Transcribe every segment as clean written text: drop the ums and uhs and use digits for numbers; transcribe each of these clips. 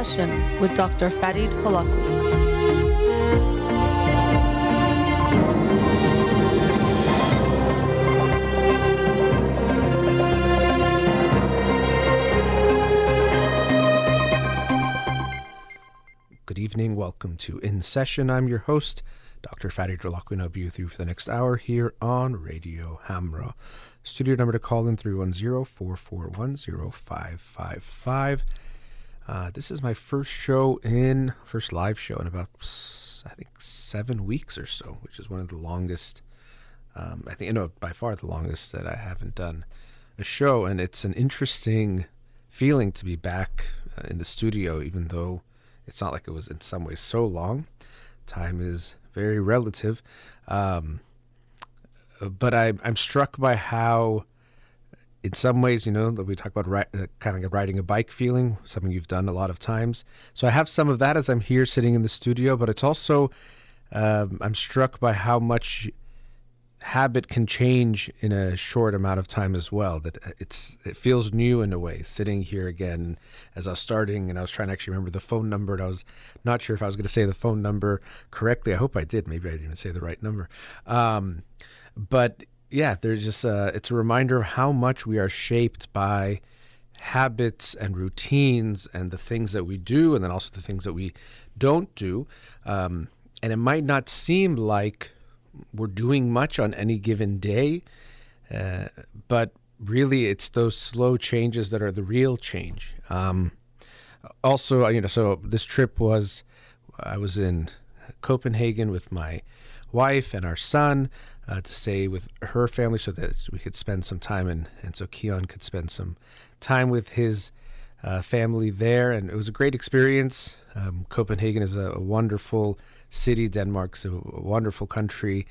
Session with Dr. Farid Holakouee. Good evening. Welcome to In Session. I'm your host, Dr. Farid Holakouee, and I'll be with you for the next hour here on Radio Hamra. Studio number to call in 310-441-0555. This is my first live show in about, I think, 7 weeks or so, which is one of the longest, by far the longest that I haven't done a show. And it's an interesting feeling to be back in the studio, even though it's not like it was in some ways so long. Time is very relative. But I'm struck by how, in some ways, that we talk about kind of like riding a bike feeling, something you've done a lot of times. So I have some of that as I'm here sitting in the studio, but it's also, I'm struck by how much habit can change in a short amount of time as well, that it feels new in a way, sitting here again as I was starting, and I was trying to actually remember the phone number, and I was not sure if I was going to say the phone number correctly. I hope I did. Maybe I didn't even say the right number. But yeah, there's just it's a reminder of how much we are shaped by habits and routines and the things that we do, and then also the things that we don't do. And it might not seem like we're doing much on any given day, but really it's those slow changes that are the real change. Also, so this trip I was in Copenhagen with my wife and our son to stay with her family so that we could spend some time and so Keon could spend some time with his family there. And it was a great experience. Copenhagen is a wonderful city. Denmark's a wonderful country.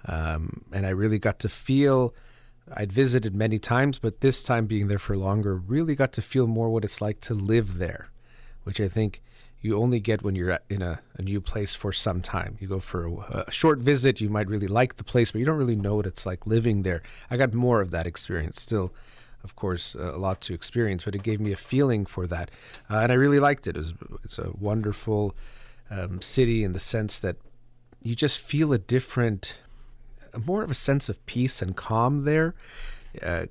And I really got to feel, I'd visited many times, but this time being there for longer, really got to feel more what it's like to live there, which I think you only get when you're in a new place for some time. You go for a short visit, you might really like the place, but you don't really know what it's like living there. I got more of that experience. Still, of course, a lot to experience, but it gave me a feeling for that. And I really liked it. It's a wonderful city in the sense that you just feel more of a sense of peace and calm there.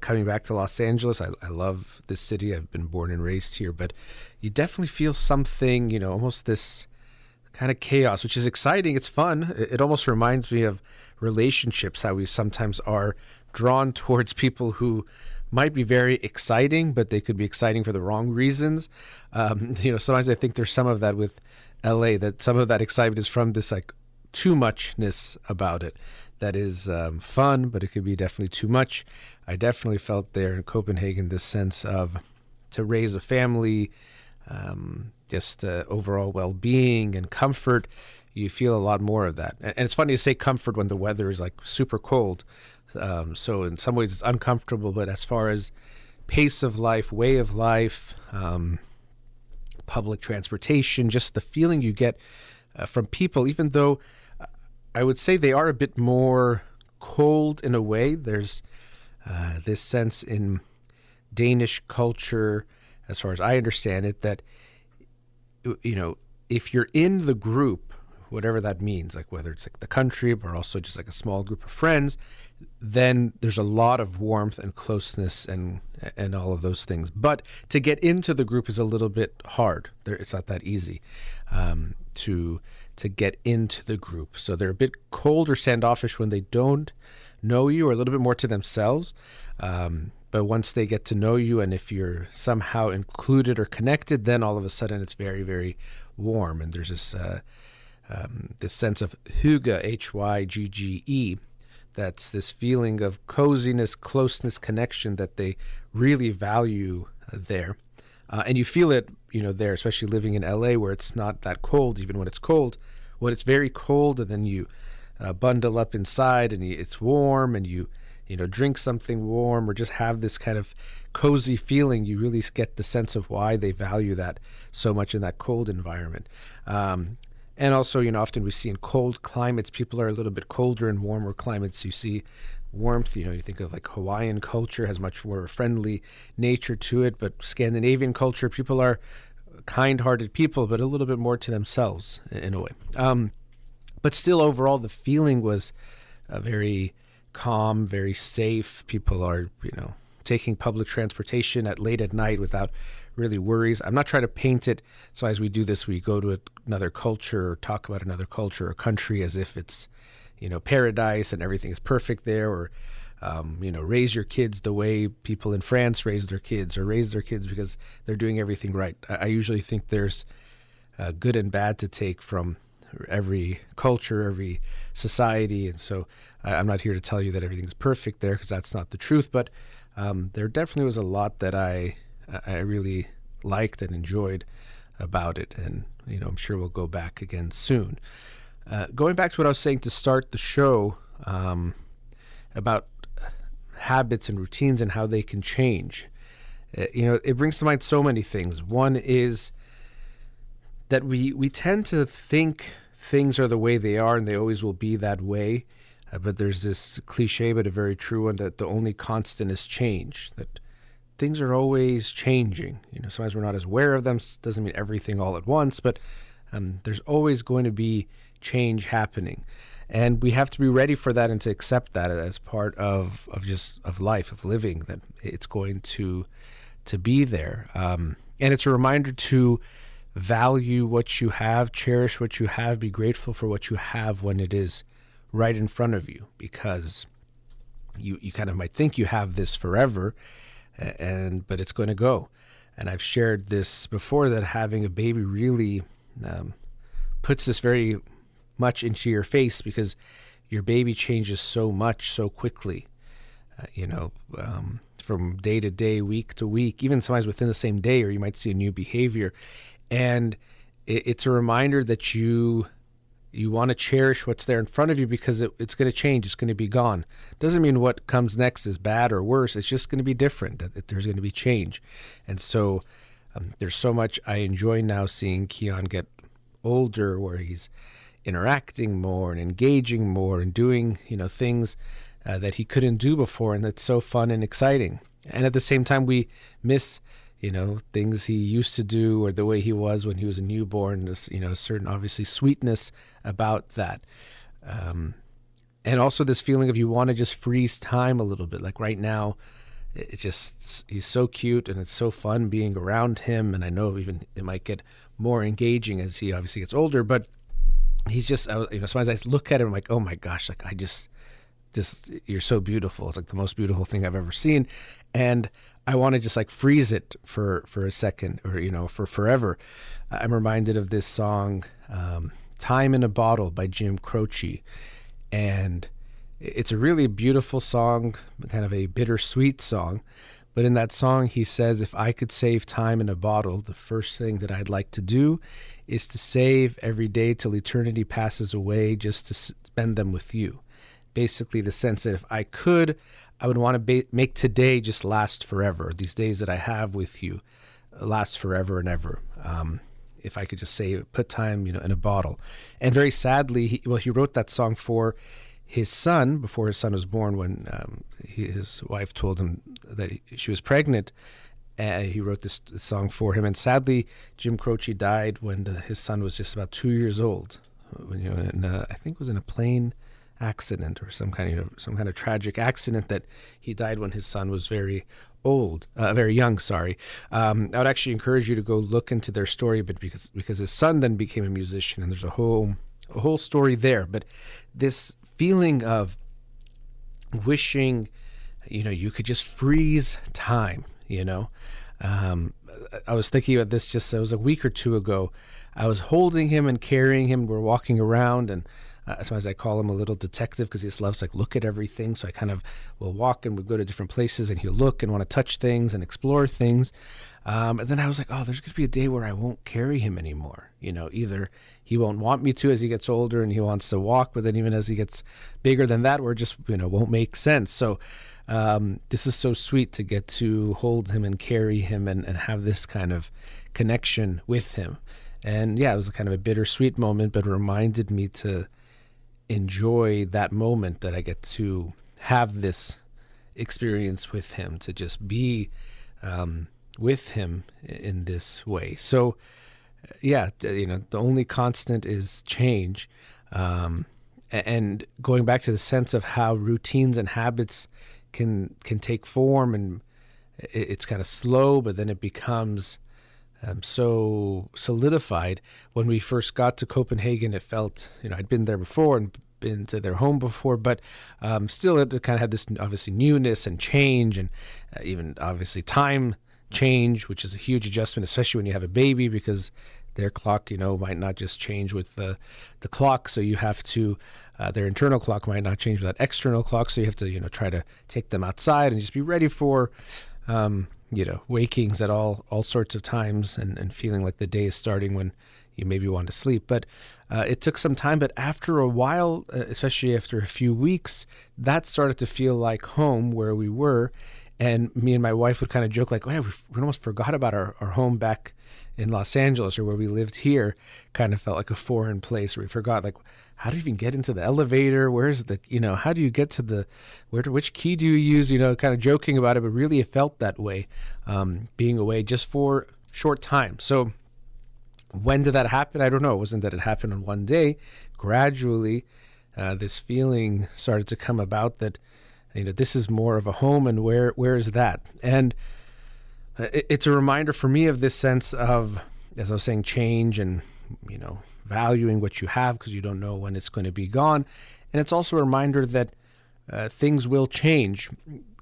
Coming back to Los Angeles, I love this city. I've been born and raised here, but you definitely feel something, almost this kind of chaos, which is exciting. It's fun. It almost reminds me of relationships, how we sometimes are drawn towards people who might be very exciting, but they could be exciting for the wrong reasons. Sometimes I think there's some of that with LA, that some of that excitement is from this like too muchness about it. That is fun, but it could be definitely too much. I definitely felt there in Copenhagen this sense of to raise a family, just overall well-being and comfort. You feel a lot more of that. And it's funny to say comfort when the weather is like super cold. So in some ways it's uncomfortable, but as far as pace of life, way of life, public transportation, just the feeling you get from people, even though I would say they are a bit more cold in a way. There's this sense in Danish culture, as far as I understand it, that, if you're in the group, whatever that means, like whether it's like the country, but also just like a small group of friends, then there's a lot of warmth and closeness and all of those things. But to get into the group is a little bit hard. It's not that easy to get into the group. So they're a bit cold or standoffish when they don't know you, or a little bit more to themselves. But once they get to know you, and if you're somehow included or connected, then all of a sudden it's very, very warm. And there's this sense of hygge, Hygge, that's this feeling of coziness, closeness, connection that they really value there. And you feel it, there, especially living in LA where it's not that cold, even when it's cold. When it's very cold and then you bundle up inside and it's warm and you drink something warm or just have this kind of cozy feeling, you really get the sense of why they value that so much in that cold environment. And also, often we see in cold climates, people are a little bit colder. In warmer climates, you see warmth. You think of like Hawaiian culture has much more friendly nature to it, but Scandinavian culture, people are kind-hearted people, but a little bit more to themselves in a way. But still, overall, the feeling was very calm, very safe. People are, taking public transportation late at night without really worries. I'm not trying to paint it so as we do this, we go to another culture or talk about another culture or country as if it's, paradise and everything is perfect there, or raise your kids the way people in France raise their kids, or raise their kids because they're doing everything right. I usually think there's good and bad to take from every culture, every society. And so I'm not here to tell you that everything's perfect there, because that's not the truth. But there definitely was a lot that I really liked and enjoyed about it. And, I'm sure we'll go back again soon. Going back to what I was saying to start the show about habits and routines and how they can change. It brings to mind so many things. One is that we tend to think things are the way they are and they always will be that way. But there's this cliche, but a very true one, that the only constant is change, that things are always changing. Sometimes we're not as aware of them. Doesn't mean everything all at once, but there's always going to be change happening. And we have to be ready for that and to accept that as part of life, of living, that it's going to be there. And it's a reminder to value what you have, cherish what you have, be grateful for what you have when it is right in front of you, because you kind of might think you have this forever, but it's going to go. And I've shared this before, that having a baby really puts this very much into your face, because your baby changes so much so quickly, from day to day, week to week, even sometimes within the same day, or you might see a new behavior. And it's a reminder that you want to cherish what's there in front of you, because it's going to change. It's going to be gone. Doesn't mean what comes next is bad or worse. It's just going to be different, that there's going to be change. And so there's so much I enjoy now seeing Keon get older, where he's interacting more and engaging more and doing, things that he couldn't do before. And that's so fun and exciting. And at the same time, we miss things he used to do, or the way he was when he was a newborn. There's, a certain, obviously, sweetness about that. And also this feeling of you want to just freeze time a little bit. Like right now, he's so cute and it's so fun being around him. And I know even it might get more engaging as he obviously gets older, but he's just, sometimes I look at him, I'm like, oh my gosh, like I just, you're so beautiful. It's like the most beautiful thing I've ever seen. And I want to just like freeze it for a second, or, for forever. I'm reminded of this song, Time in a Bottle by Jim Croce. And it's a really beautiful song, kind of a bittersweet song. But in that song, he says, if I could save time in a bottle, the first thing that I'd like to do is to save every day till eternity passes away, just to spend them with you. Basically, the sense that if I could, I would want to make today just last forever. These days that I have with you last forever and ever. If I could just put time, in a bottle. And very sadly, he wrote that song for his son, before his son was born, when his wife told him that she was pregnant. He wrote this song for him. And sadly, Jim Croce died when his son was just about 2 years old. I think it was in a plane accident or some kind of tragic accident, that he died when his son was very young. I would actually encourage you to go look into their story, but because his son then became a musician, and there's a whole story there. But this feeling of wishing, you could just freeze time. I was thinking about this it was a week or two ago. I was holding him and carrying him. We're walking around, and sometimes I call him a little detective, because he just loves look at everything. So I kind of will walk and we'll go to different places, and he'll look and want to touch things and explore things. And then I was like, oh, there's going to be a day where I won't carry him anymore. Either he won't want me to as he gets older and he wants to walk, but then even as he gets bigger than that, we're just, won't make sense. So this is so sweet to get to hold him and carry him and have this kind of connection with him. And yeah, it was kind of a bittersweet moment, but it reminded me to enjoy that moment, that I get to have this experience with him, to just be with him in this way. So, yeah, the only constant is change. And going back to the sense of how routines and habits can take form, and it's kind of slow, but then it becomes so solidified. When we first got to Copenhagen, it felt, I'd been there before and been to their home before, but still it kind of had this obviously newness and change, and even obviously time change, which is a huge adjustment, especially when you have a baby, because their clock, might not just change with the clock. So you have to, their internal clock might not change with that external clock. So you have to, try to take them outside and just be ready for, wakings at all sorts of times, and feeling like the day is starting when you maybe want to sleep. But it took some time. But after a while, especially after a few weeks, that started to feel like home where we were. And me and my wife would kind of joke like, oh, yeah, we almost forgot about our home back in Los Angeles, or where we lived here. Kind of felt like a foreign place, where we forgot, like, how do you even get into the elevator? Where's the, how do you get to which key do you use? Kind of joking about it, but really it felt that way, being away just for a short time. So when did that happen? I don't know. It wasn't that it happened in one day. Gradually, this feeling started to come about that, this is more of a home, and where is that? And it's a reminder for me of this sense of, as I was saying, change, and, valuing what you have, because you don't know when it's going to be gone. And it's also a reminder that things will change,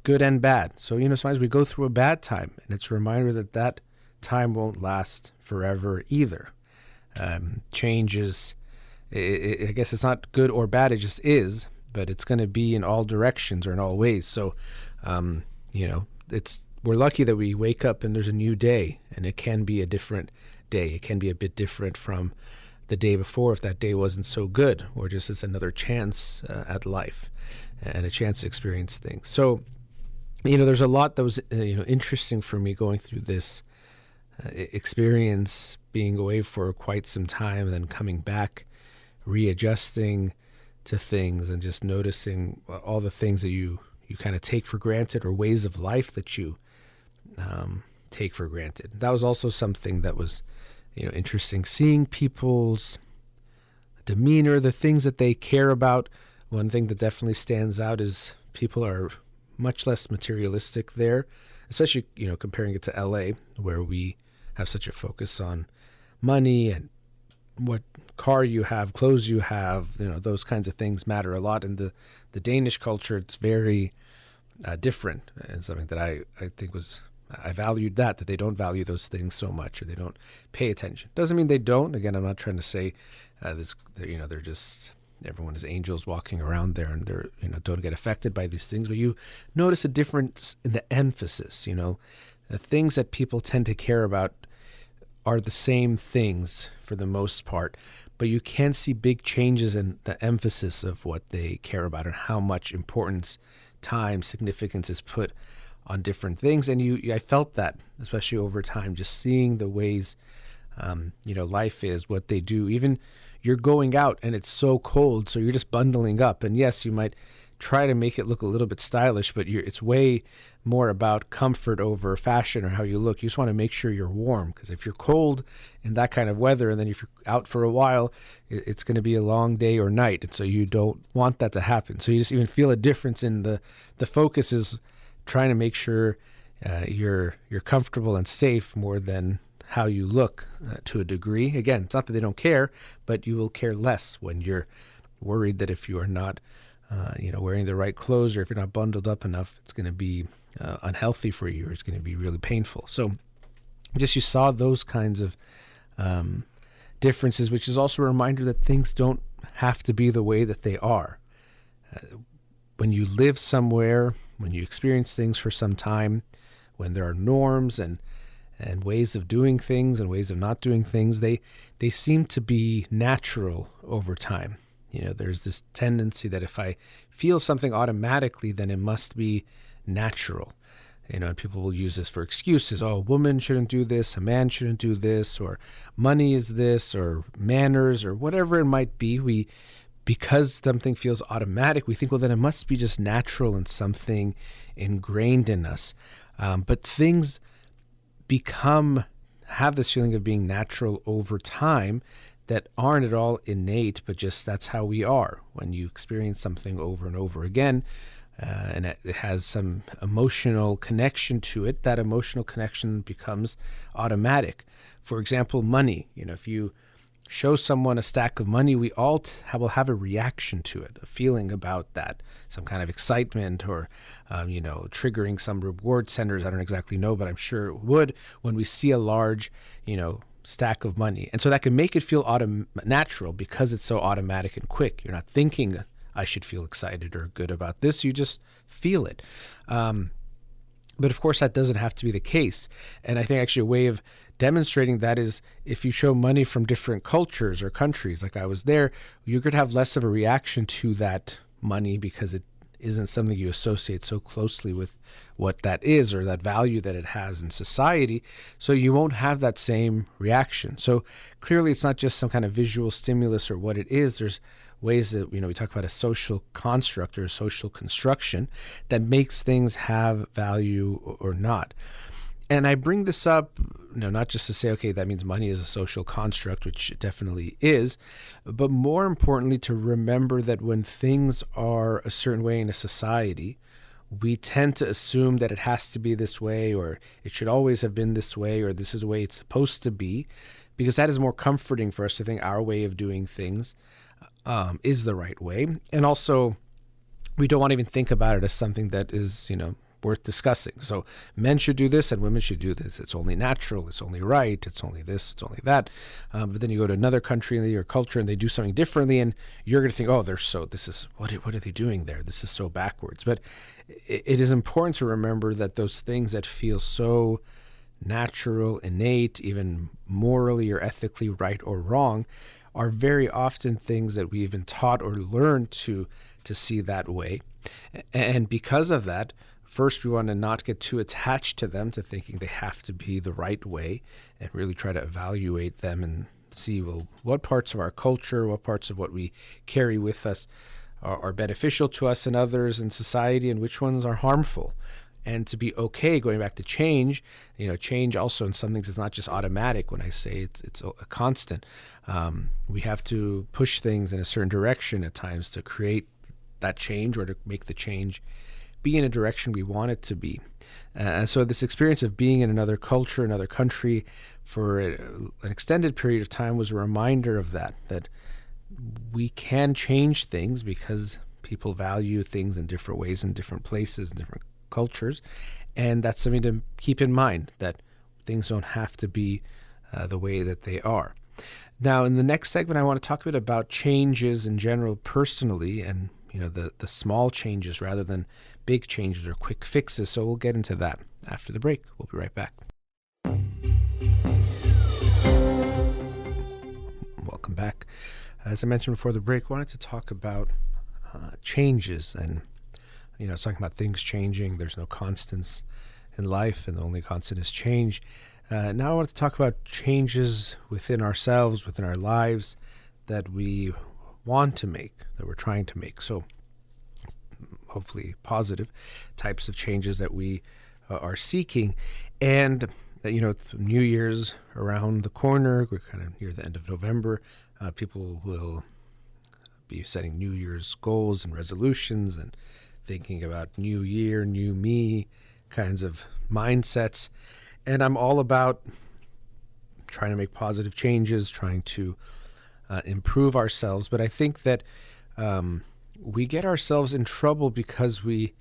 good and bad. So, sometimes we go through a bad time, and it's a reminder that time won't last forever either. Change is, I guess it's not good or bad, it just is, but it's going to be in all directions or in all ways. So, we're lucky that we wake up and there's a new day, and it can be a different day. It can be a bit different from the day before if that day wasn't so good, or just it's another chance at life and a chance to experience things. So, there's a lot that was, interesting for me going through this experience, being away for quite some time and then coming back, readjusting to things, and just noticing all the things that you kind of take for granted, or ways of life that you take for granted. That was also something that was, interesting, seeing people's demeanor, the things that they care about. One thing that definitely stands out is people are much less materialistic there, especially, comparing it to LA, where we have such a focus on money and what car you have, clothes you have, those kinds of things matter a lot. In the Danish culture, it's very different, and something that I think I valued that they don't value those things so much, or they don't pay attention. Doesn't mean they don't. Again, I'm not trying to say they're just, everyone is angels walking around there, and they're, don't get affected by these things. But you notice a difference in the emphasis. The things that people tend to care about are the same things for the most part, but you can see big changes in the emphasis of what they care about, and how much importance, time, significance is put on different things. And I felt that, especially over time, just seeing the ways, life is, what they do. Even you're going out and it's so cold, so you're just bundling up. And yes, you might try to make it look a little bit stylish, but it's way more about comfort over fashion or how you look. You just want to make sure you're warm, because if you're cold in that kind of weather, and then if you're out for a while, it's going to be a long day or night. And so you don't want that to happen. So you just even feel a difference in the focus is trying to make sure you're comfortable and safe, more than how you look to a degree. Again, it's not that they don't care, but you will care less when you're worried that if you are not wearing the right clothes, or if you're not bundled up enough, it's going to be unhealthy for you, or it's going to be really painful. So just you saw those kinds of differences, which is also a reminder that things don't have to be the way that they are. When you live somewhere, when you experience things for some time, when there are norms and ways of doing things and ways of not doing things, they seem to be natural over time. There's this tendency that if I feel something automatically, then it must be natural. And people will use this for excuses. Oh, a woman shouldn't do this, a man shouldn't do this, or money is this, or manners, or whatever it might be. Because something feels automatic, we think, well, then it must be just natural and something ingrained in us. But things have this feeling of being natural over time that aren't at all innate, but just that's how we are. When you experience something over and over again, and it has some emotional connection to it, that emotional connection becomes automatic. For example, money. If you show someone a stack of money, we all will have a reaction to it, a feeling about that, some kind of excitement or, triggering some reward centers. I don't exactly know, but I'm sure it would when we see a large, stack of money. And so that can make it feel natural because it's so automatic and quick. You're not thinking, I should feel excited or good about this. You just feel it. But of course, that doesn't have to be the case. And I think actually a way of demonstrating that is if you show money from different cultures or countries, like I was there, you're going to have less of a reaction to that money because it isn't something you associate so closely with what that is or that value that it has in society. So you won't have that same reaction. So clearly it's not just some kind of visual stimulus or what it is. There's ways that, we talk about a social construct or a social construction that makes things have value or not. And I bring this up, not just to say, okay, that means money is a social construct, which it definitely is, but more importantly, to remember that when things are a certain way in a society, we tend to assume that it has to be this way, or it should always have been this way, or this is the way it's supposed to be, because that is more comforting for us to think our way of doing things is the right way. And also, we don't want to even think about it as something that is, worth discussing. So men should do this and women should do this. It's only natural. It's only right. It's only this. It's only that. But then you go to another country or culture and they do something differently, and you're going to think, oh, what are they doing there? This is so backwards. But it is important to remember that those things that feel so natural, innate, even morally or ethically right or wrong, are very often things that we've been taught or learned to see that way. And because of that, first, we want to not get too attached to them, to thinking they have to be the right way, and really try to evaluate them and see, well, what parts of our culture, what parts of what we carry with us are beneficial to us and others in society, and which ones are harmful. And to be okay, going back to change, change also in some things is not just automatic. When I say it's a constant, we have to push things in a certain direction at times to create that change or to make the change be in a direction we want it to be. And so this experience of being in another culture, another country for an extended period of time was a reminder of that we can change things because people value things in different ways in different places, in different cultures. And that's something to keep in mind, that things don't have to be the way that they are. Now, in the next segment, I want to talk a bit about changes in general personally, and the small changes rather than big changes or quick fixes. So we'll get into that after the break. We'll be right back. Welcome back. As I mentioned before the break, I wanted to talk about changes, and I was talking about things changing. There's no constants in life, and the only constant is change. Now I want to talk about changes within ourselves, within our lives, that we want to make, that we're trying to make. So hopefully positive types of changes that we are seeking. And New Year's around the corner. We're kind of near the end of November. People will be setting New Year's goals and resolutions and thinking about new year, new me kinds of mindsets. And I'm all about trying to make positive changes, trying to improve ourselves. But I think that we get ourselves in trouble because we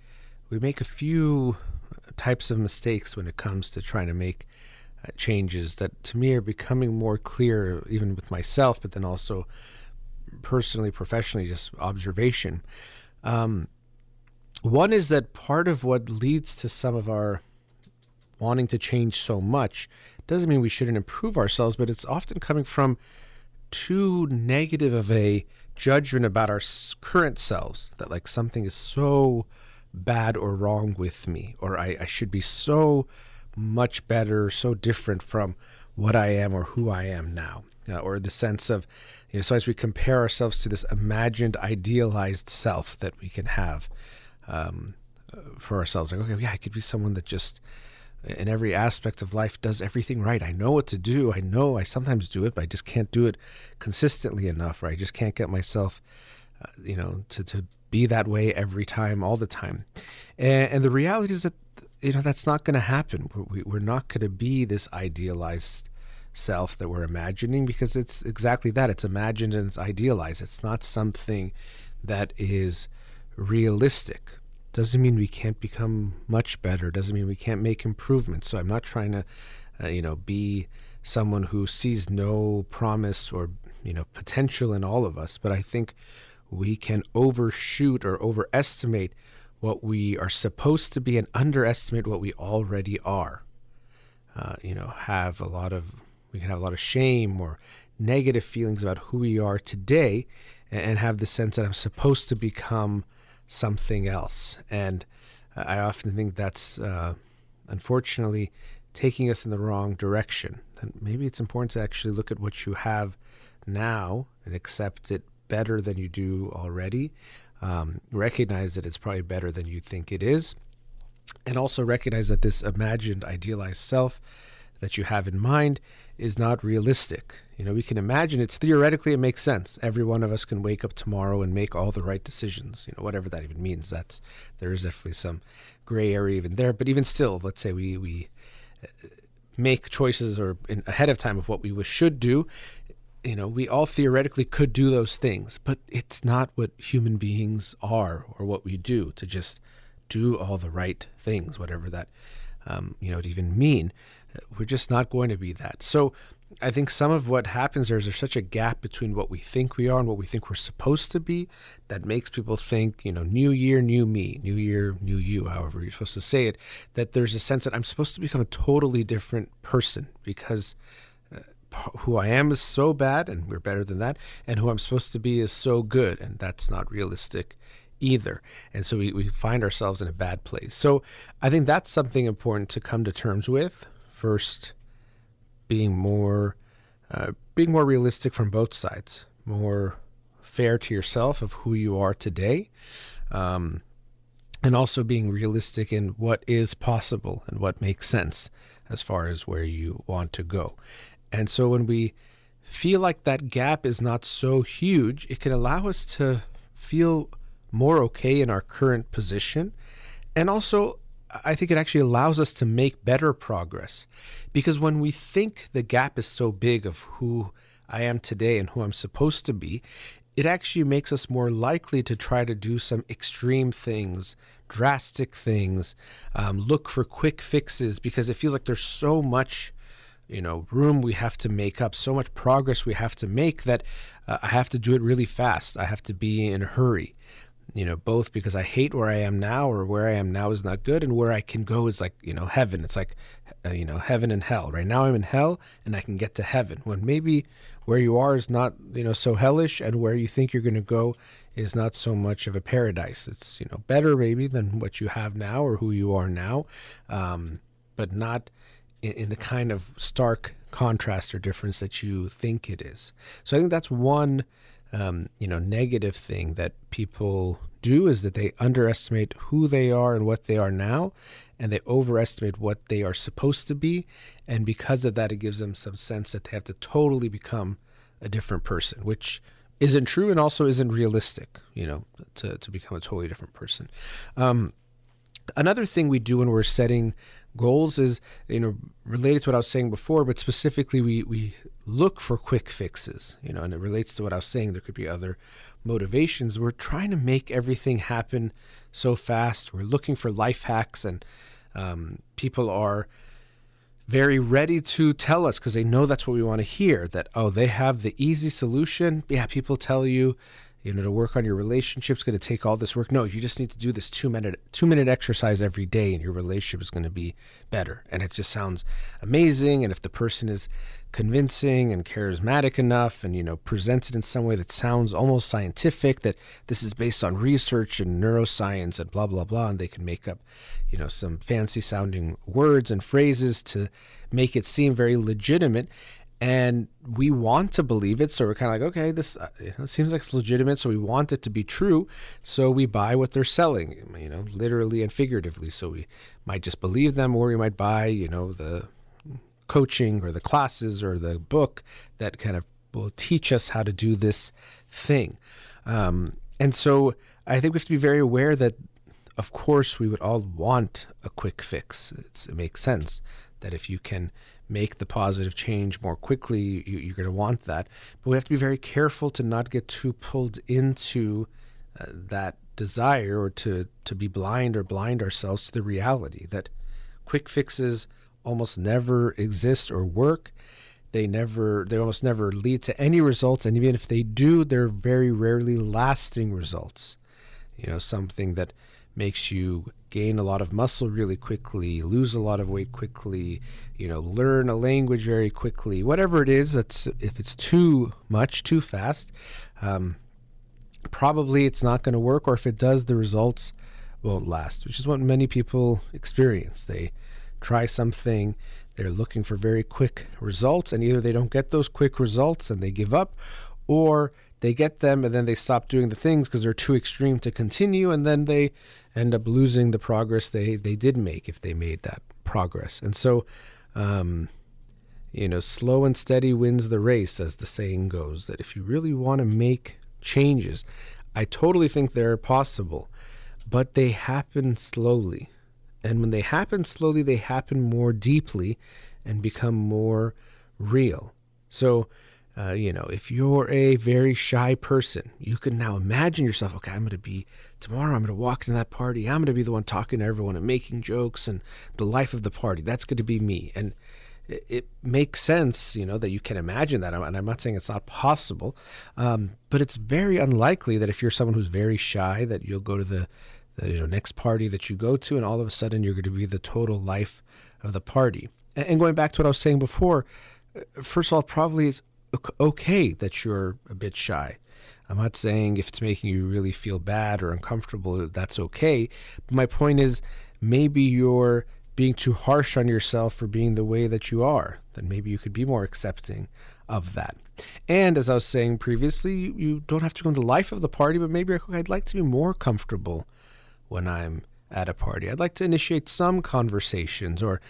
make a few types of mistakes when it comes to trying to make changes that to me are becoming more clear, even with myself, but then also personally, professionally, just observation. One is that part of what leads to some of our wanting to change so much doesn't mean we shouldn't improve ourselves, but it's often coming from too negative of a judgment about our current selves, that like something is so bad or wrong with me, or I should be so much better, so different from what I am or who I am now, or the sense of, so as we compare ourselves to this imagined, idealized self that we can have for ourselves, like, okay, yeah, I could be someone that just in every aspect of life does everything right. I know what to do. I know I sometimes do it, but I just can't do it consistently enough, or I just can't get myself, to be that way every time, all the time. And the reality is that, that's not going to happen. We're not going to be this idealized self that we're imagining, because it's exactly that. It's imagined and it's idealized. It's not something that is realistic. Doesn't mean we can't become much better. Doesn't mean we can't make improvements. So I'm not trying to, be someone who sees no promise or, potential in all of us. But I think we can overshoot or overestimate what we are supposed to be and underestimate what we already are. We can have a lot of shame or negative feelings about who we are today, and have the sense that I'm supposed to become something else. And I often think that's unfortunately taking us in the wrong direction. And maybe it's important to actually look at what you have now and accept it better than you do already. Recognize that it's probably better than you think it is. And also recognize that this imagined, idealized self that you have in mind is not realistic. We can imagine it's theoretically, it makes sense. Every one of us can wake up tomorrow and make all the right decisions, whatever that even means. There is definitely some gray area even there. But even still, let's say we make choices ahead of time of what we should do. We all theoretically could do those things, but it's not what human beings are or what we do, to just do all the right things, whatever that would even mean. We're just not going to be that. So I think some of what happens there's such a gap between what we think we are and what we think we're supposed to be, that makes people think, new year, new me, new year, new you, however you're supposed to say it, that there's a sense that I'm supposed to become a totally different person because who I am is so bad and we're better than that, and who I'm supposed to be is so good, and that's not realistic either. And so we find ourselves in a bad place. So I think that's something important to come to terms with. First, being more realistic from both sides, more fair to yourself of who you are today, and also being realistic in what is possible and what makes sense as far as where you want to go. And so when we feel like that gap is not so huge, it can allow us to feel more okay in our current position. And also, I think it actually allows us to make better progress, because when we think the gap is so big of who I am today and who I'm supposed to be, it actually makes us more likely to try to do some extreme things, drastic things, look for quick fixes, because it feels like there's so much room we have to make up, so much progress we have to make, that I have to do it really fast. I have to be in a hurry. Both because I hate where I am now, or where I am now is not good, and where I can go is like, heaven. It's like, heaven and hell. Right now I'm in hell and I can get to heaven, when maybe where you are is not, so hellish, and where you think you're going to go is not so much of a paradise. It's, better maybe than what you have now or who you are now, but not in the kind of stark contrast or difference that you think it is. So I think that's one negative thing that people do, is that they underestimate who they are and what they are now, and they overestimate what they are supposed to be. And because of that, it gives them some sense that they have to totally become a different person, which isn't true and also isn't realistic, to become a totally different person. Another thing we do when we're setting goals is, related to what I was saying before, but specifically we look for quick fixes, and it relates to what I was saying. There could be other motivations. We're trying to make everything happen so fast. We're looking for life hacks, and people are very ready to tell us, because they know that's what we want to hear, that, they have the easy solution. Yeah, people tell you, to work on your relationship's going to take all this work. No, you just need to do this 2-minute exercise every day, and your relationship is going to be better. And it just sounds amazing. And if the person is convincing and charismatic enough, and presents it in some way that sounds almost scientific, that this is based on research and neuroscience and blah blah blah, and they can make up some fancy sounding words and phrases to make it seem very legitimate. And we want to believe it, so we're kind of like, okay, this seems like it's legitimate, so we want it to be true, so we buy what they're selling, literally and figuratively. So we might just believe them, or we might buy, the coaching or the classes or the book that kind of will teach us how to do this thing. And so I think we have to be very aware that, of course, we would all want a quick fix. It makes sense that if you can make the positive change more quickly, you're going to want that. But we have to be very careful to not get too pulled into that desire, or to be blind or blind ourselves to the reality that quick fixes almost never exist or work. They almost never lead to any results. And even if they do, they're very rarely lasting results. Something that makes you gain a lot of muscle really quickly, lose a lot of weight quickly, learn a language very quickly, whatever it is, if it's too much, too fast, probably it's not going to work, or if it does, the results won't last, which is what many people experience. They try something, they're looking for very quick results, and either they don't get those quick results and they give up, or they get them and then they stop doing the things because they're too extreme to continue, and then they end up losing the progress they did make, if they made that progress. And so, slow and steady wins the race, as the saying goes, that if you really want to make changes, I totally think they're possible, but they happen slowly. And when they happen slowly, they happen more deeply and become more real. So, if you're a very shy person, you can now imagine yourself, okay, tomorrow I'm going to walk into that party. I'm going to be the one talking to everyone and making jokes, and the life of the party, that's going to be me. And it makes sense, that you can imagine that. And I'm not saying it's not possible, but it's very unlikely that if you're someone who's very shy, that you'll go to the next party that you go to, and all of a sudden you're going to be the total life of the party. And going back to what I was saying before, first of all, probably it's okay that you're a bit shy. I'm not saying if it's making you really feel bad or uncomfortable, that's okay. But my point is, maybe you're being too harsh on yourself for being the way that you are. Then maybe you could be more accepting of that. And as I was saying previously, you don't have to go into the life of the party, but maybe I'd like to be more comfortable when I'm at a party. I'd like to initiate some conversations, or,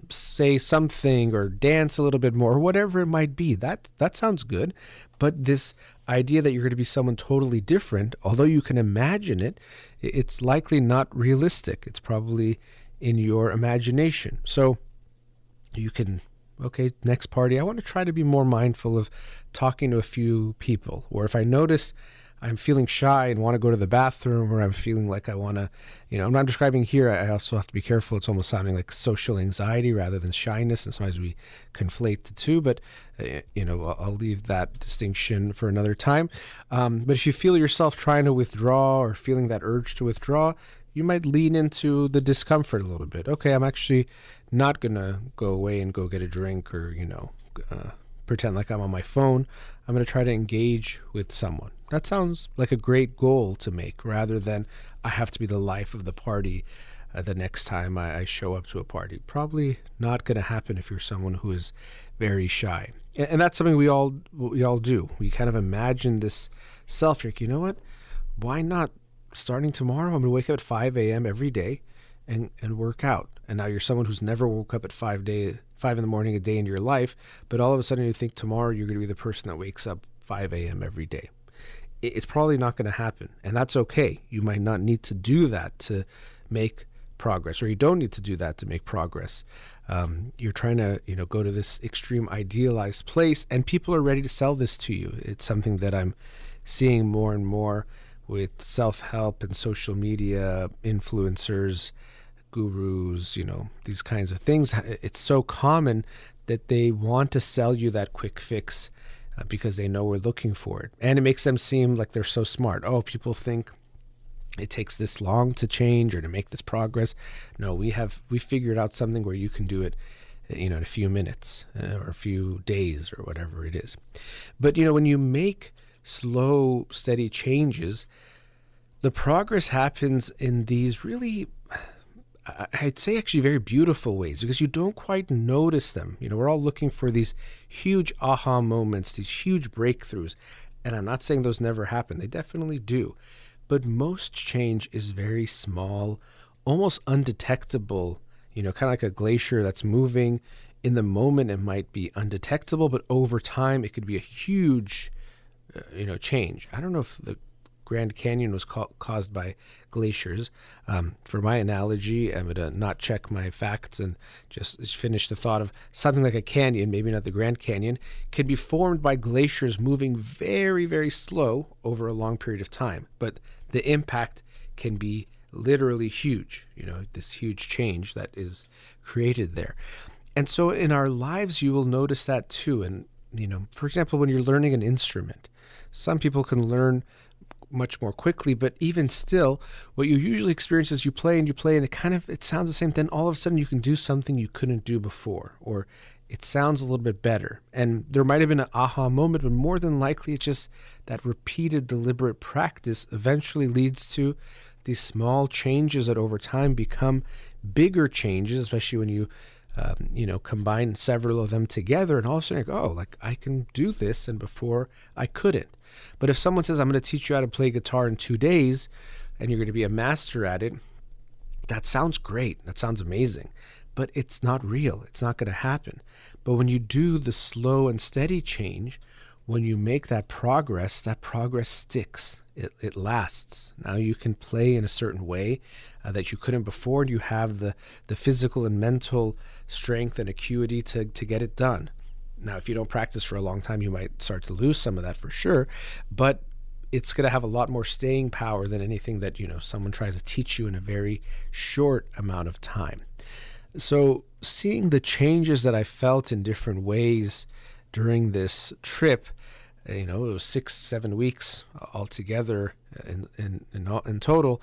say something, or dance a little bit more, whatever it might be. That sounds good. But this idea that you're going to be someone totally different, although you can imagine it, it's likely not realistic. It's probably in your imagination. So you can, okay, next party, I want to try to be more mindful of talking to a few people. Or if I notice I'm feeling shy and want to go to the bathroom, or I'm feeling like I want to, I'm not describing here. I also have to be careful. It's almost sounding like social anxiety rather than shyness. And sometimes we conflate the two, but, I'll leave that distinction for another time. But if you feel yourself trying to withdraw, or feeling that urge to withdraw, you might lean into the discomfort a little bit. Okay, I'm actually not going to go away and go get a drink, or, pretend like I'm on my phone. I'm going to try to engage with someone. That sounds like a great goal to make, rather than I have to be the life of the party the next time I show up to a party. Probably not going to happen if you're someone who is very shy. And that's something we all do. We kind of imagine this self. You're like, you know what? Why not, starting tomorrow, I'm going to wake up at 5 a.m. every day and work out. And now you're someone who's never woke up at 5 in the morning a day in your life, but all of a sudden you think tomorrow you're going to be the person that wakes up 5 a.m. every day. It's probably not going to happen, and that's okay. You might not need to do that to make progress, or you don't need to do that to make progress. You're trying to, go to this extreme idealized place, and people are ready to sell this to you. It's something that I'm seeing more and more with self-help and social media influencers, gurus, these kinds of things. It's so common that they want to sell you that quick fix because they know we're looking for it. And it makes them seem like they're so smart. Oh, people think it takes this long to change or to make this progress. No, we figured out something where you can do it, in a few minutes or a few days or whatever it is. But, when you make slow, steady changes, the progress happens in these really, I'd say actually very beautiful ways, because you don't quite notice them. We're all looking for these huge aha moments, these huge breakthroughs. And I'm not saying those never happen. They definitely do. But most change is very small, almost undetectable, kind of like a glacier that's moving. In the moment, it might be undetectable, but over time, it could be a huge, change. I don't know if the Grand Canyon was caused by glaciers. For my analogy, I'm going to not check my facts and just finish the thought of something like a canyon, maybe not the Grand Canyon, can be formed by glaciers moving very, very slow over a long period of time. But the impact can be literally huge, this huge change that is created there. And so in our lives, you will notice that too. And, for example, when you're learning an instrument, some people can learn much more quickly, but even still, what you usually experience is you play and it sounds the same. Then all of a sudden you can do something you couldn't do before, or it sounds a little bit better. And there might have been an aha moment, but more than likely it's just that repeated deliberate practice eventually leads to these small changes that over time become bigger changes, especially when you combine several of them together, and all of a sudden you're like, I can do this, and before I couldn't. But if someone says, I'm going to teach you how to play guitar in 2 days, and you're going to be a master at it, that sounds great. That sounds amazing. But it's not real. It's not going to happen. But when you do the slow and steady change, when you make that progress sticks. It lasts. Now you can play in a certain way that you couldn't before, and you have the physical and mental strength and acuity to get it done. Now, if you don't practice for a long time, you might start to lose some of that for sure, but it's going to have a lot more staying power than anything that, someone tries to teach you in a very short amount of time. So seeing the changes that I felt in different ways during this trip, it was 6-7 weeks altogether in total,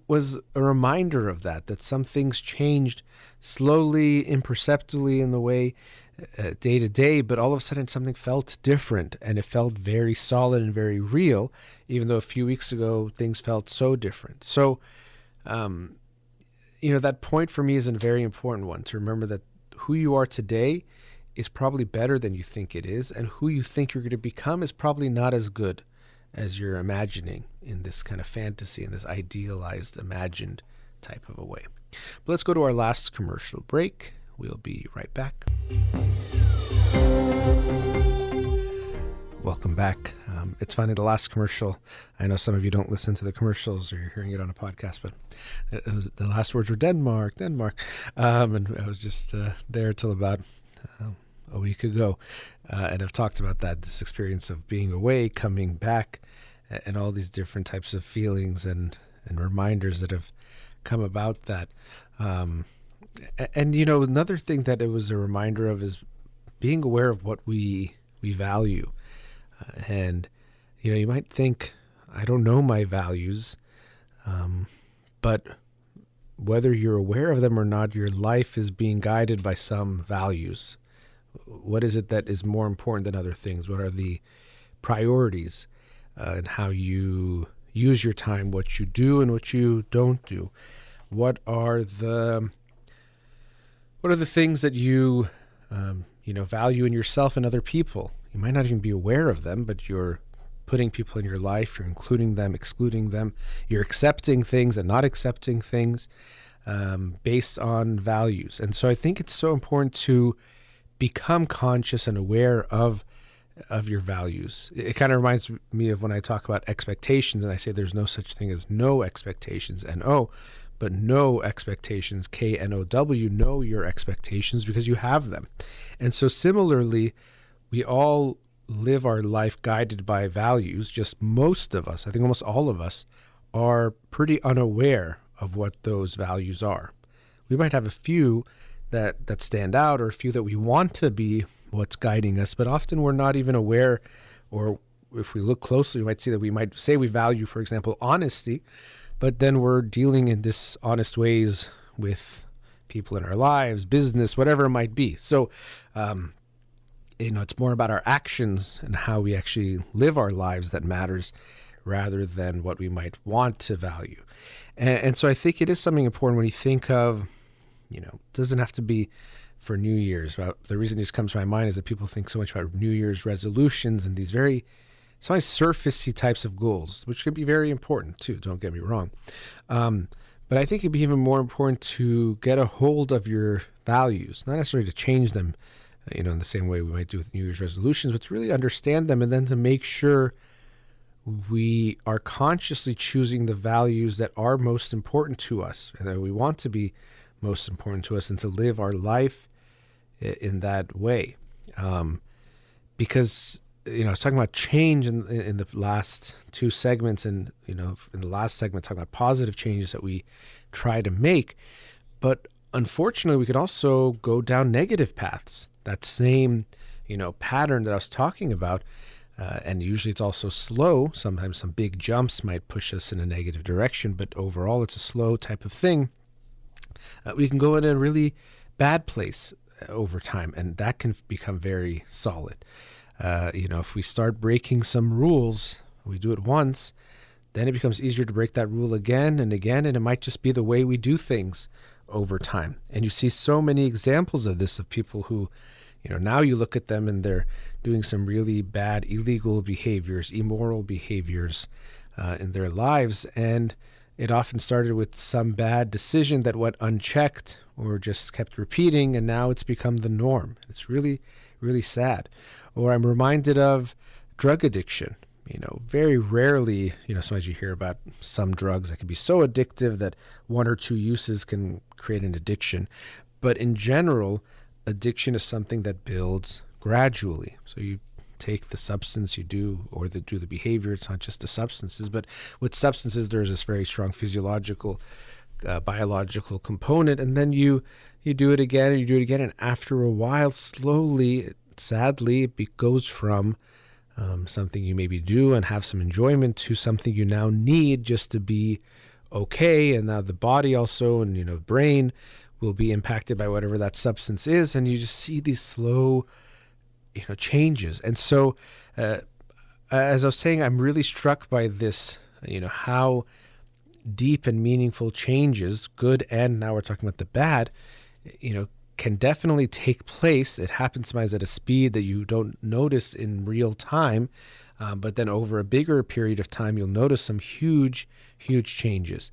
was a reminder of that some things changed slowly, imperceptibly in the way day to day, but all of a sudden something felt different, and it felt very solid and very real, even though a few weeks ago things felt so different. So, that point for me is a very important one, to remember that who you are today is probably better than you think it is, and who you think you're going to become is probably not as good as you're imagining in this kind of fantasy, in this idealized, imagined type of a way. But let's go to our last commercial break. We'll be right back. Welcome back. It's funny, the last commercial, I know some of you don't listen to the commercials or you're hearing it on a podcast, but the last words were Denmark. And I was just there till about a week ago, and I've talked about this experience of being away, coming back, and all these different types of feelings and reminders that have come about that. And another thing that it was a reminder of is being aware of what we value. And you might think, I don't know my values, but whether you're aware of them or not, your life is being guided by some values. What is it that is more important than other things? What are the priorities and how you use your time, what you do and what you don't do? What are the things that you value in yourself and other people? You might not even be aware of them, but you're putting people in your life, you're including them, excluding them, you're accepting things and not accepting things based on values. And so I think it's so important to become conscious and aware of your values. It kind of reminds me of when I talk about expectations, and I say there's no such thing as no expectations, N-O, but no expectations, K-N-O-W, know your expectations because you have them. And so similarly, we all live our life guided by values. Just most of us, I think almost all of us, are pretty unaware of what those values are. We might have a few that stand out, or a few that we want to be what's guiding us, but often we're not even aware, or if we look closely, we might see that we might say we value, for example, honesty, but then we're dealing in dishonest ways with people in our lives, business, whatever it might be. So, it's more about our actions and how we actually live our lives that matters, rather than what we might want to value. And so I think it is something important when you think of, it doesn't have to be for New Year's. The reason this comes to my mind is that people think so much about New Year's resolutions and these very sometimes surfacey types of goals, which can be very important too, don't get me wrong. But I think it'd be even more important to get a hold of your values, not necessarily to change them, in the same way we might do with New Year's resolutions, but to really understand them and then to make sure we are consciously choosing the values that are most important to us and that we want to be most important to us, and to live our life in that way. Because, I was talking about change in the last two segments, and, in the last segment, talking about positive changes that we try to make. But unfortunately, we could also go down negative paths. That same, pattern that I was talking about, and usually it's also slow. Sometimes some big jumps might push us in a negative direction, but overall it's a slow type of thing. We can go in a really bad place over time, and that can become very solid. If we start breaking some rules, we do it once, then it becomes easier to break that rule again and again, and it might just be the way we do things over time. And you see so many examples of this, of people who, now you look at them and they're doing some really bad, illegal behaviors, immoral behaviors in their lives, and it often started with some bad decision that went unchecked or just kept repeating, and now it's become the norm. It's really, really sad. Or I'm reminded of drug addiction. Very rarely, sometimes you hear about some drugs that can be so addictive that one or two uses can create an addiction. But in general, addiction is something that builds gradually. So you take the substance, you do, or do the behavior. It's not just the substances, but with substances, there's this very strong physiological, biological component, and then you do it again, and you do it again, and after a while, slowly, sadly, it goes from something you maybe do and have some enjoyment to something you now need just to be okay, and now the body also, and brain will be impacted by whatever that substance is, and you just see these slow changes. And so, as I was saying, I'm really struck by this, how deep and meaningful changes, good and now we're talking about the bad, can definitely take place. It happens sometimes at a speed that you don't notice in real time, but then over a bigger period of time, you'll notice some huge, huge changes.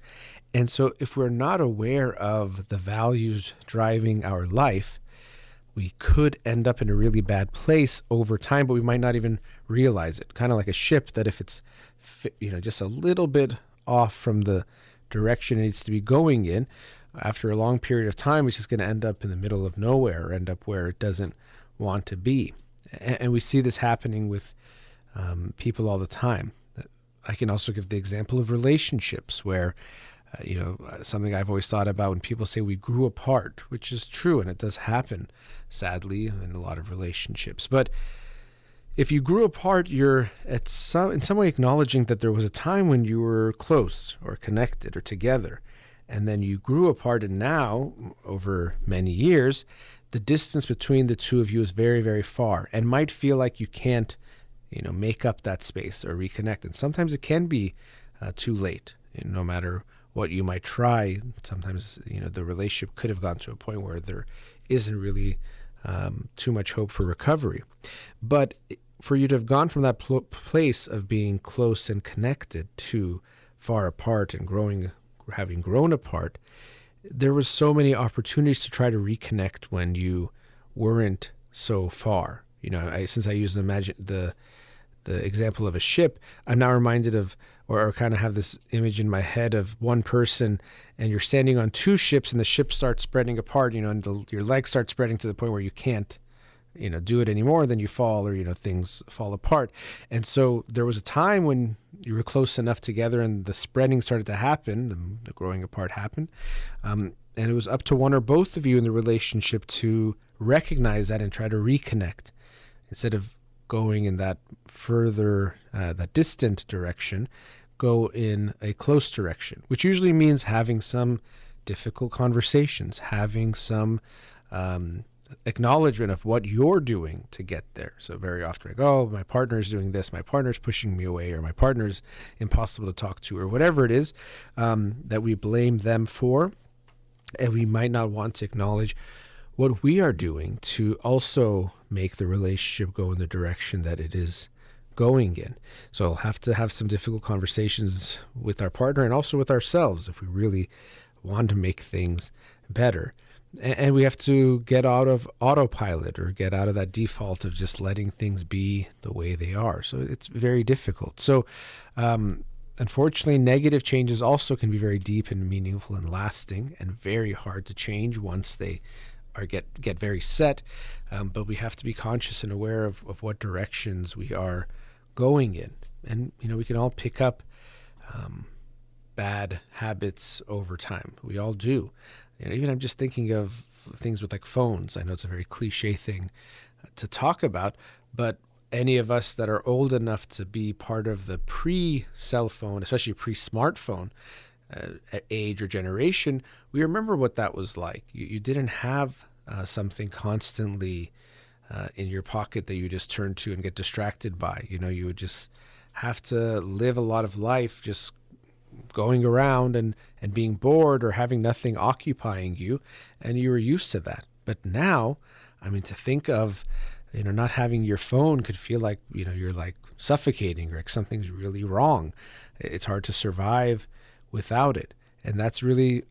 And so if we're not aware of the values driving our life, we could end up in a really bad place over time, but we might not even realize it. Kind of like a ship that if it's, just a little bit off from the direction it needs to be going in, after a long period of time, it's just going to end up in the middle of nowhere, or end up where it doesn't want to be. And we see this happening with people all the time. I can also give the example of relationships where, something I've always thought about when people say we grew apart, which is true, and it does happen, sadly, in a lot of relationships. But if you grew apart, you're in some way acknowledging that there was a time when you were close or connected or together, and then you grew apart, and now, over many years, the distance between the two of you is very, very far, and might feel like you can't, make up that space or reconnect. And sometimes it can be too late, no matter what you might try. Sometimes, the relationship could have gone to a point where there isn't really too much hope for recovery. But for you to have gone from that place of being close and connected to far apart and having grown apart, there was so many opportunities to try to reconnect when you weren't so far. Since I use the example of a ship, I'm now reminded of, or kind of have this image in my head of one person, and you're standing on two ships, and the ship starts spreading apart, and your legs start spreading to the point where you can't, do it anymore. Then you fall, or, things fall apart. And so there was a time when you were close enough together, and the spreading started to happen, the growing apart happened. And it was up to one or both of you in the relationship to recognize that and try to reconnect, instead of going in that further, that distant direction, go in a close direction, which usually means having some difficult conversations, having some acknowledgement of what you're doing to get there. So very often I go, oh, my partner's doing this, my partner's pushing me away, or my partner's impossible to talk to, or whatever it is that we blame them for. And we might not want to acknowledge what we are doing to also make the relationship go in the direction that it is going in. So I'll have to have some difficult conversations with our partner and also with ourselves if we really want to make things better. And we have to get out of autopilot or get out of that default of just letting things be the way they are. So it's very difficult. So unfortunately, negative changes also can be very deep and meaningful and lasting and very hard to change once they are get very set. But we have to be conscious and aware of what directions we are going in. And, we can all pick up bad habits over time. We all do. Even I'm just thinking of things with like phones. I know it's a very cliche thing to talk about, but any of us that are old enough to be part of the pre-cell phone, especially pre-smartphone age or generation, we remember what that was like. You didn't have something constantly in your pocket that you just turn to and get distracted by. You would just have to live a lot of life just going around and being bored or having nothing occupying you, and you were used to that. But now, to think of, not having your phone could feel like, you're like suffocating or like something's really wrong. It's hard to survive without it. And that's really,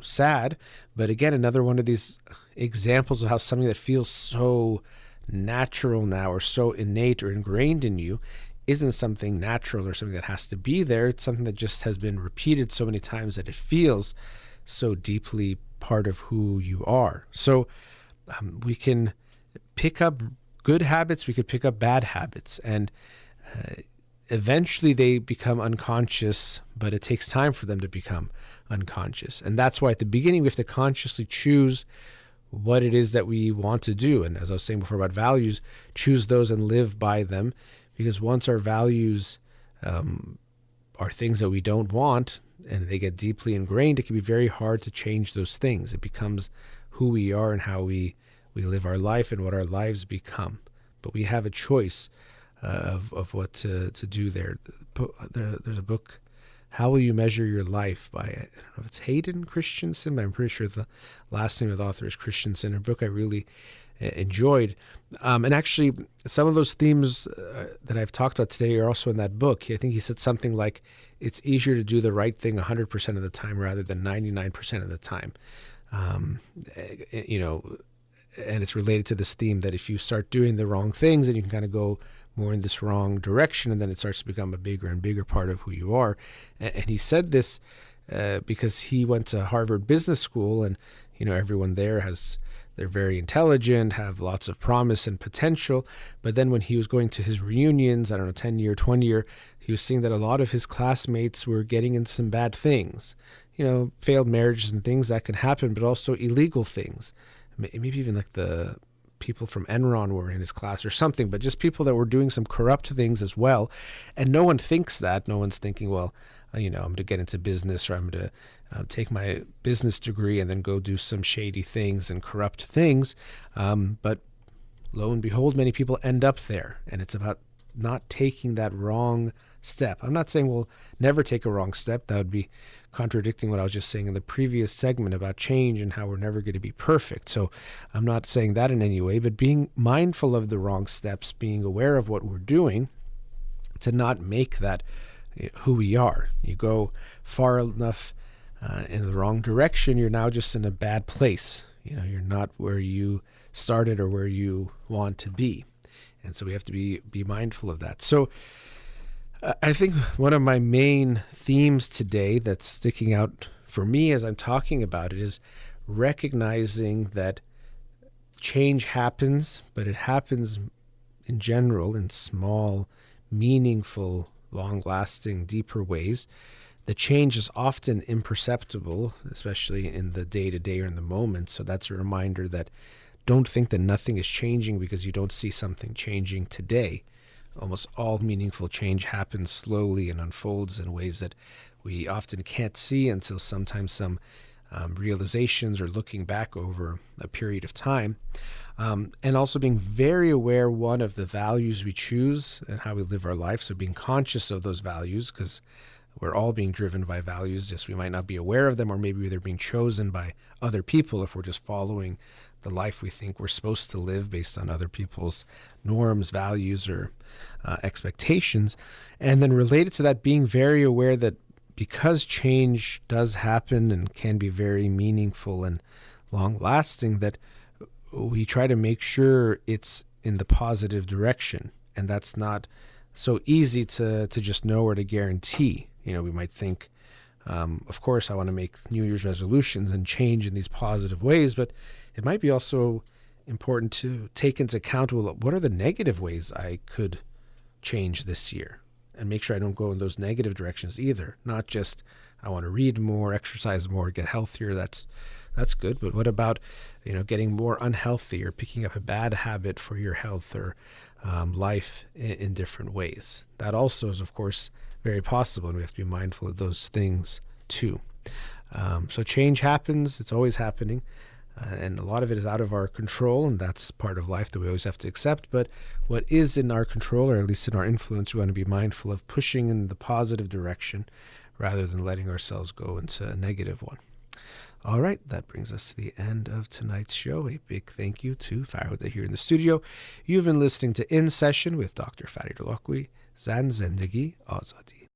sad. But again, another one of these examples of how something that feels so natural now or so innate or ingrained in you isn't something natural or something that has to be there. It's something that just has been repeated so many times that it feels so deeply part of who you are. So we can pick up good habits, we could pick up bad habits, and eventually they become unconscious, but it takes time for them to become unconscious. And that's why at the beginning we have to consciously choose what it is that we want to do. And as I was saying before about values, choose those and live by them. Because once our values are things that we don't want and they get deeply ingrained, it can be very hard to change those things. It becomes who we are and how we live our life and what our lives become. But we have a choice of what to do there. There's a book, How Will You Measure Your Life by, I don't know if it's Hayden Christensen, but I'm pretty sure the last name of the author is Christensen, a book I really enjoyed. And actually, some of those themes that I've talked about today are also in that book. I think he said something like, it's easier to do the right thing 100% of the time rather than 99% of the time. And it's related to this theme that if you start doing the wrong things, then you can kind of go more in this wrong direction, and then it starts to become a bigger and bigger part of who you are. And he said this because he went to Harvard Business School, and everyone there they're very intelligent, have lots of promise and potential. But then when he was going to his reunions, 10-year, 20-year, he was seeing that a lot of his classmates were getting into some bad things, failed marriages and things that can happen, but also illegal things. Maybe even like the people from Enron were in his class or something, but just people that were doing some corrupt things as well. And no one thinks that. No one's thinking, well, I'm going to get into business, or I'm going to take my business degree and then go do some shady things and corrupt things. But lo and behold, many people end up there. And it's about not taking that wrong step. I'm not saying we'll never take a wrong step. That would be contradicting what I was just saying in the previous segment about change and how we're never going to be perfect. So I'm not saying that in any way, but being mindful of the wrong steps, being aware of what we're doing to not make that who we are. You go far enough in the wrong direction, you're now just in a bad place. You're not where you started or where you want to be. And so we have to be mindful of that. So I think one of my main themes today that's sticking out for me as I'm talking about it is recognizing that change happens, but it happens in general in small, meaningful, long-lasting, deeper ways. The change is often imperceptible, especially in the day-to-day or in the moment. So that's a reminder that don't think that nothing is changing because you don't see something changing today. Almost all meaningful change happens slowly and unfolds in ways that we often can't see until sometimes some realizations or looking back over a period of time. And also being very aware, one, of the values we choose and how we live our life. So being conscious of those values, because we're all being driven by values, just we might not be aware of them, or maybe they're being chosen by other people if we're just following the life we think we're supposed to live based on other people's norms, values, or expectations. And then related to that, being very aware that because change does happen and can be very meaningful and long lasting, that we try to make sure it's in the positive direction. And that's not so easy to just know or to guarantee. We might think, of course, I want to make New Year's resolutions and change in these positive ways, but it might be also important to take into account, well, what are the negative ways I could change this year? And make sure I don't go in those negative directions either. Not just, I want to read more, exercise more, get healthier. That's good. But what about, getting more unhealthy or picking up a bad habit for your health or life in different ways? That also is, of course, very possible, and we have to be mindful of those things too. So change happens. It's always happening. And a lot of it is out of our control, and that's part of life that we always have to accept. But what is in our control, or at least in our influence, we want to be mindful of pushing in the positive direction rather than letting ourselves go into a negative one. All right, that brings us to the end of tonight's show. A big thank you to Farid here in the studio. You've been listening to In Session with Dr. Farid Holakouee, Zan Zendagi Azadi.